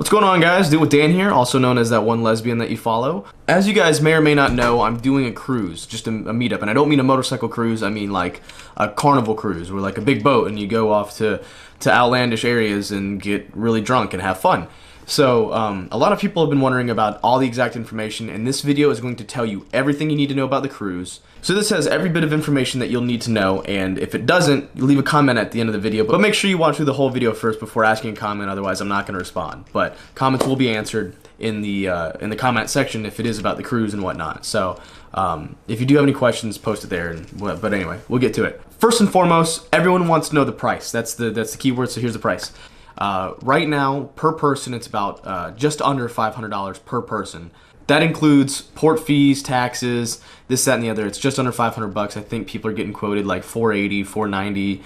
What's going on, guys? DoItWithDan here, also known as that one lesbian that you follow. As you guys may or may not know, I'm doing a cruise, just a meetup, and I don't mean a motorcycle cruise, I mean like a carnival cruise, where like a big boat and you go off to outlandish areas and get really drunk and have fun. So a lot of people have been wondering about all the exact information, and this video is going to tell you everything you need to know about the cruise. So this has every bit of information that you'll need to know, and if it doesn't, leave a comment at the end of the video, but make sure you watch through the whole video first before asking a comment, otherwise I'm not going to respond. But comments will be answered in the comment section if it is about the cruise and whatnot. So if you do have any questions, post it there, but anyway, we'll get to it. First and foremost, everyone wants to know the price. That's the key word, so here's the price. Right now, per person, it's about just under $500 per person. That includes port fees, taxes, this, that, and the other. It's just under 500 bucks. I think people are getting quoted like 480, 490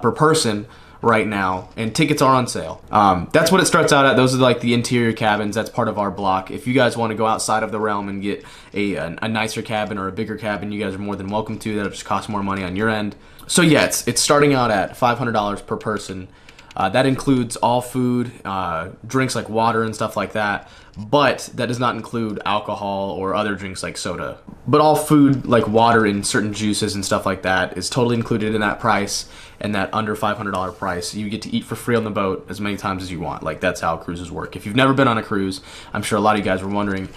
per person right now, and tickets are on sale. That's what it starts out at. Those are like the interior cabins. That's part of our block. If you guys want to go outside of the realm and get a nicer cabin or a bigger cabin, you guys are more than welcome to. That'll just cost more money on your end. So yeah, it's starting out at $500 per person. That includes all food, drinks like water and stuff like that, but that does not include alcohol or other drinks like soda. But all food like water and certain juices and stuff like that is totally included in that price, and that under $500 price. You get to eat for free on the boat as many times as you want. Like, that's how cruises work. If you've never been on a cruise, I'm sure a lot of you guys were wondering,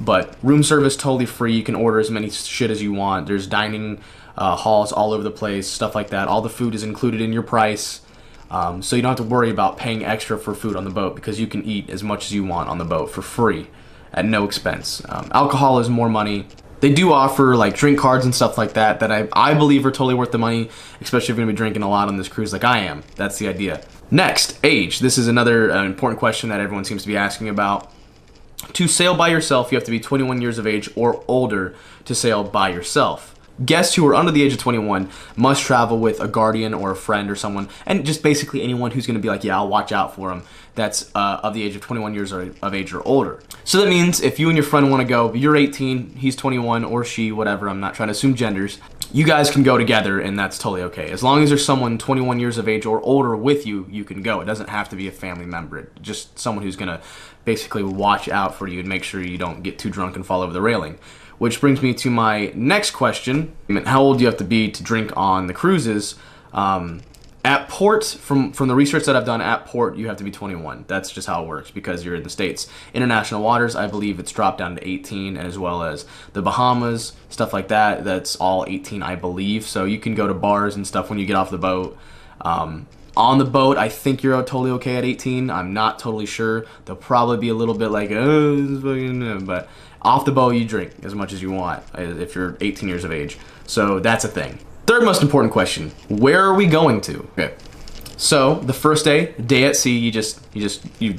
but room service totally free. You can order as many shit as you want. There's dining halls all over the place, stuff like that. All the food is included in your price. So you don't have to worry about paying extra for food on the boat, because you can eat as much as you want on the boat for free at no expense. Alcohol is more money. They do offer like drink cards and stuff like that I believe are totally worth the money, especially if you're going to be drinking a lot on this cruise like I am. That's the idea. Next, age. This is another important question that everyone seems to be asking about. To sail by yourself, you have to be 21 years of age or older to sail by yourself. Guests who are under the age of 21 must travel with a guardian or a friend or someone, and just basically anyone who's going to be like, yeah, I'll watch out for them, that's of the age of 21 years of age or older. So that means if you and your friend want to go, you're 18, he's 21, or she, whatever, I'm not trying to assume genders, you guys can go together, and that's totally okay. As long as there's someone 21 years of age or older with you, you can go. It doesn't have to be a family member, just someone who's going to basically watch out for you and make sure you don't get too drunk and fall over the railing. Which brings me to my next question. How old do you have to be to drink on the cruises? At port, from the research that I've done, at port you have to be 21. That's just how it works, because you're in the States. International waters, I believe it's dropped down to 18, and as well as the Bahamas, stuff like that, that's all 18, I believe. So you can go to bars and stuff when you get off the boat. On the boat, I think you're totally okay at 18. I'm not totally sure. They'll probably be a little bit like, oh, this is fucking, but off the boat, you drink as much as you want if you're 18 years of age. So that's a thing. Third most important question, where are we going to? Okay. So the first day at sea, you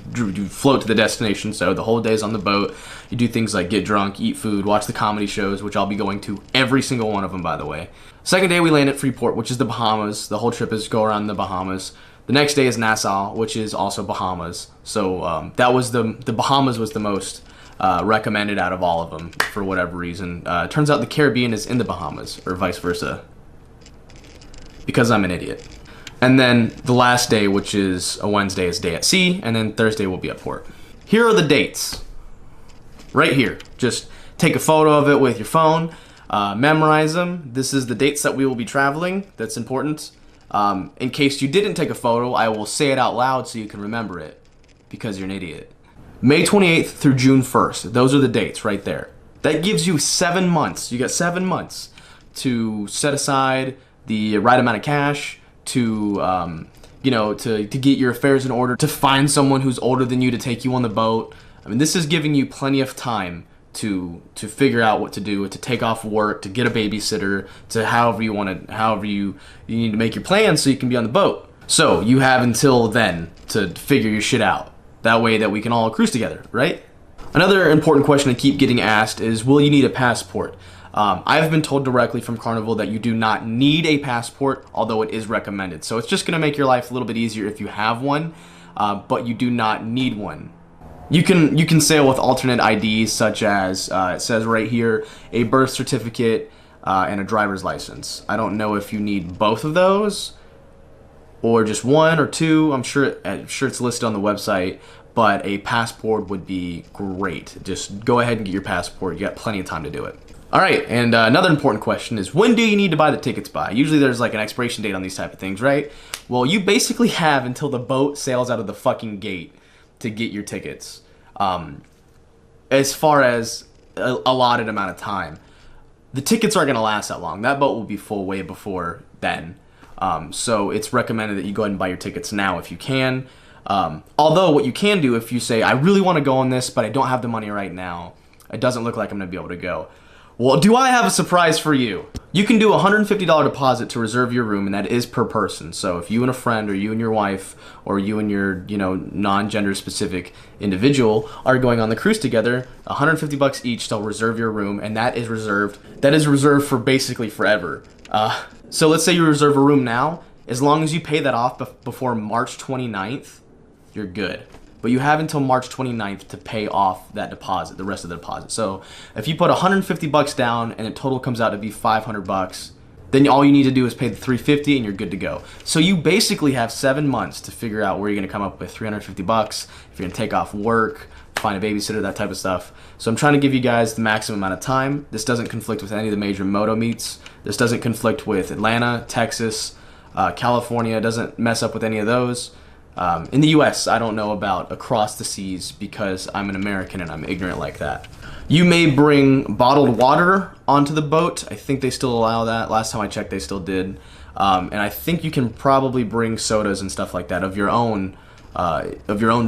float to the destination. So the whole day is on the boat. You do things like get drunk, eat food, watch the comedy shows, which I'll be going to every single one of them, by the way. Second day we land at Freeport, which is the Bahamas. The whole trip is go around the Bahamas. The next day is Nassau, which is also Bahamas. So that was the Bahamas was the most recommended out of all of them for whatever reason. Turns out the Caribbean is in the Bahamas, or vice versa, because I'm an idiot. And then the last day, which is a Wednesday, is day at sea, and then Thursday will be at port. Here are the dates. Right here. Just take a photo of it with your phone, memorize them. This is the dates that we will be traveling. That's important. In case you didn't take a photo, I will say it out loud so you can remember it, because you're an idiot. May 28th through June 1st. Those are the dates right there. That gives you 7 months. You got 7 months to set aside the right amount of cash, to to get your affairs in order, to find someone who's older than you to take you on the boat. I mean, this is giving you plenty of time to figure out what to do, to take off work, to get a babysitter, to however you need to make your plans so you can be on the boat. So you have until then to figure your shit out. That way that we can all cruise together, right? Another important question I keep getting asked is, will you need a passport? I have been told directly from Carnival that you do not need a passport, although it is recommended. So it's just going to make your life a little bit easier if you have one, but you do not need one. You can sail with alternate IDs, such as, it says right here, a birth certificate and a driver's license. I don't know if you need both of those, or just one or two. I'm sure it's listed on the website, but a passport would be great. Just go ahead and get your passport. You got plenty of time to do it. All right, and another important question is, when do you need to buy the tickets by? Usually there's like an expiration date on these type of things, right? Well, you basically have until the boat sails out of the fucking gate to get your tickets. As far as a allotted amount of time. The tickets aren't going to last that long. That boat will be full way before then. So it's recommended that you go ahead and buy your tickets now if you can. Although what you can do if you say, I really want to go on this, but I don't have the money right now. It doesn't look like I'm going to be able to go. Well, do I have a surprise for you? You can do a $150 deposit to reserve your room, and that is per person. So if you and a friend, or you and your wife, or you and your, non-gender specific individual are going on the cruise together, $150 each to reserve your room, and that is reserved for basically forever. So let's say you reserve a room now, as long as you pay that off before March 29th, you're good. But you have until March 29th to pay off that deposit, the rest of the deposit. So if you put $150 down and the total comes out to be $500, then all you need to do is pay the $350 and you're good to go. So you basically have 7 months to figure out where you're gonna come up with $350, if you're gonna take off work, find a babysitter, that type of stuff. So I'm trying to give you guys the maximum amount of time. This doesn't conflict with any of the major Moto meets. This doesn't conflict with Atlanta, Texas, California. It doesn't mess up with any of those. In the US, I don't know about across the seas because I'm an American and I'm ignorant like that. You may bring bottled water onto the boat. I think they still allow that. Last time I checked, they still did. And I think you can probably bring sodas and stuff like that of your own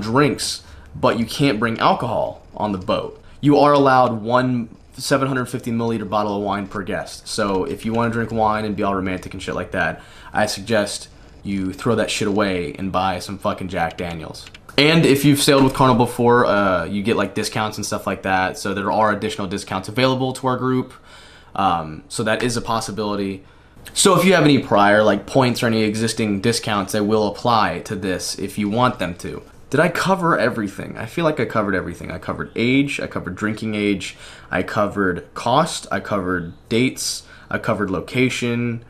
drinks, but you can't bring alcohol on the boat. You are allowed one 750 milliliter bottle of wine per guest. So if you want to drink wine and be all romantic and shit like that, I suggest you throw that shit away and buy some fucking Jack Daniels. And if you've sailed with Carnival before, you get like discounts and stuff like that. So there are additional discounts available to our group. So that is a possibility. So if you have any prior like points or any existing discounts, they will apply to this if you want them to. Did I cover everything? I feel like I covered everything. I covered age, I covered drinking age, I covered cost, I covered dates, I covered location.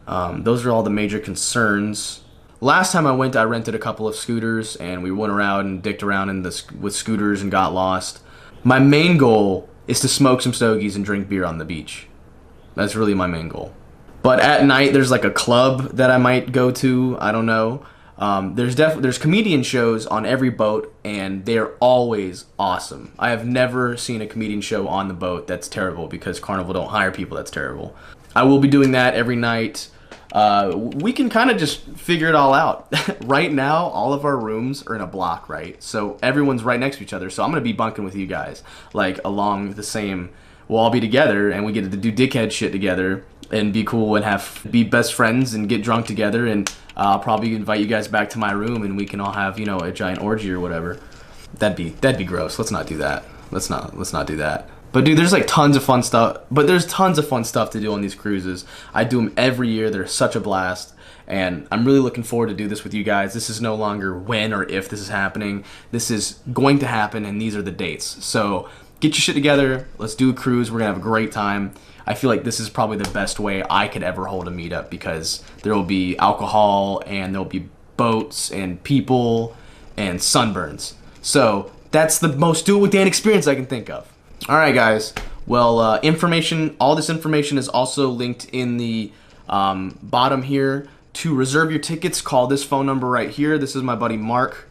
Those are all the major concerns. Last time I went, I rented a couple of scooters and we went around and dicked around with scooters and got lost. My main goal is to smoke some stogies and drink beer on the beach. That's really my main goal. But at night, there's like a club that I might go to. I don't know. There's comedian shows on every boat and they're always awesome. I have never seen a comedian show on the boat that's terrible because Carnival don't hire people that's terrible. I will be doing that every night. We can kind of just figure it all out. Right now, all of our rooms are in a block, right? So everyone's right next to each other. So I'm going to be bunking with you guys, like along the same, we'll all be together and we get to do dickhead shit together and be cool and be best friends and get drunk together. And I'll probably invite you guys back to my room and we can all have, a giant orgy or whatever. That'd be gross. Let's not do that. Let's not do that. But dude, there's like tons of fun stuff. But there's tons of fun stuff to do on these cruises. I do them every year. They're such a blast. And I'm really looking forward to do this with you guys. This is no longer when or if this is happening. This is going to happen and these are the dates. So get your shit together. Let's do a cruise. We're going to have a great time. I feel like this is probably the best way I could ever hold a meetup because there will be alcohol and there'll be boats and people and sunburns. So that's the most Do It With Dan experience I can think of. All right, guys. Well, all this information is also linked in the bottom here. To reserve your tickets, call this phone number right here. This is my buddy Mark.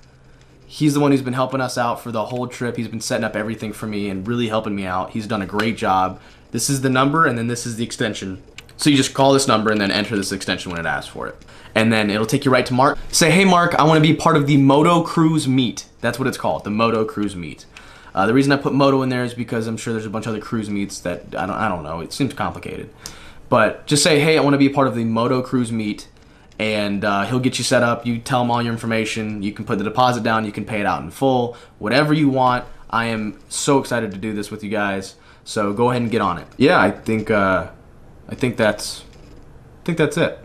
He's the one who's been helping us out for the whole trip. He's been setting up everything for me and really helping me out. He's done a great job. This is the number, and then this is the extension. So you just call this number and then enter this extension when it asks for it. And then it'll take you right to Mark. Say, hey, Mark, I want to be part of the Moto Cruise Meet. That's what it's called, the Moto Cruise Meet. The reason I put Moto in there is because I'm sure there's a bunch of other cruise meets that I don't know. It seems complicated. But just say, hey, I want to be a part of the Moto Cruise Meet. And he'll get you set up. You tell him all your information. You can put the deposit down. You can pay it out in full. Whatever you want. I am so excited to do this with you guys. So go ahead and get on it. Yeah, I think that's it.